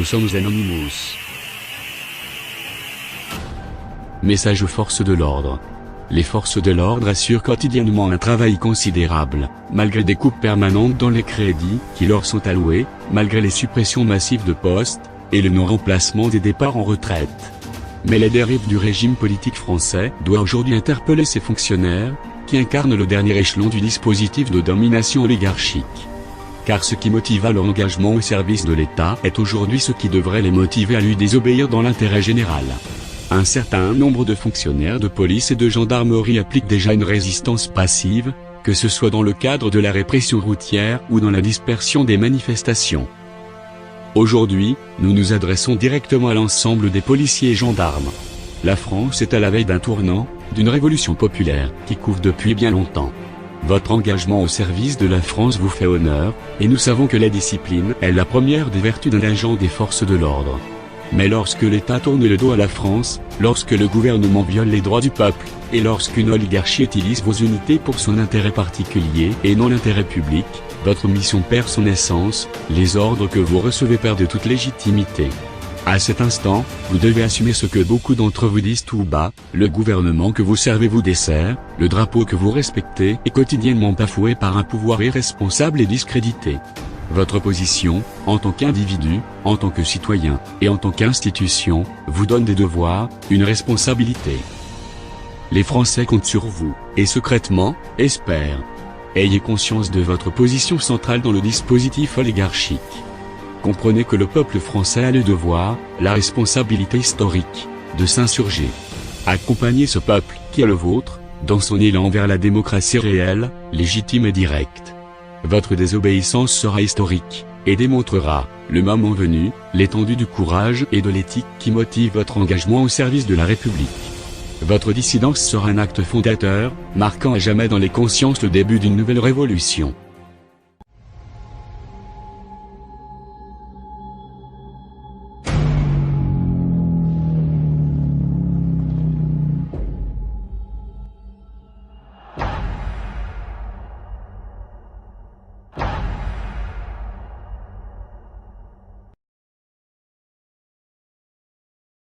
Nous sommes Anonymous. Message aux forces de l'ordre. Les forces de l'ordre assurent quotidiennement un travail considérable, malgré des coupes permanentes dans les crédits qui leur sont alloués, malgré les suppressions massives de postes, et le non-remplacement des départs en retraite. Mais la dérive du régime politique français doit aujourd'hui interpeller ces fonctionnaires, qui incarnent le dernier échelon du dispositif de domination oligarchique. Car ce qui motiva leur engagement au service de l'État est aujourd'hui ce qui devrait les motiver à lui désobéir dans l'intérêt général. Un certain nombre de fonctionnaires de police et de gendarmerie appliquent déjà une résistance passive, que ce soit dans le cadre de la répression routière ou dans la dispersion des manifestations. Aujourd'hui, nous nous adressons directement à l'ensemble des policiers et gendarmes. La France est à la veille d'un tournant, d'une révolution populaire, qui couvre depuis bien longtemps. Votre engagement au service de la France vous fait honneur, et nous savons que la discipline est la première des vertus d'un agent des forces de l'ordre. Mais lorsque l'État tourne le dos à la France, lorsque le gouvernement viole les droits du peuple, et lorsqu'une oligarchie utilise vos unités pour son intérêt particulier et non l'intérêt public, votre mission perd son essence, les ordres que vous recevez perdent toute légitimité. À cet instant, vous devez assumer ce que beaucoup d'entre vous disent tout bas, le gouvernement que vous servez vous dessert, le drapeau que vous respectez est quotidiennement bafoué par un pouvoir irresponsable et discrédité. Votre position, en tant qu'individu, en tant que citoyen, et en tant qu'institution, vous donne des devoirs, une responsabilité. Les Français comptent sur vous, et secrètement, espèrent. Ayez conscience de votre position centrale dans le dispositif oligarchique. Comprenez que le peuple français a le devoir, la responsabilité historique, de s'insurger. Accompagnez ce peuple, qui est le vôtre, dans son élan vers la démocratie réelle, légitime et directe. Votre désobéissance sera historique, et démontrera, le moment venu, l'étendue du courage et de l'éthique qui motive votre engagement au service de la République. Votre dissidence sera un acte fondateur, marquant à jamais dans les consciences le début d'une nouvelle révolution.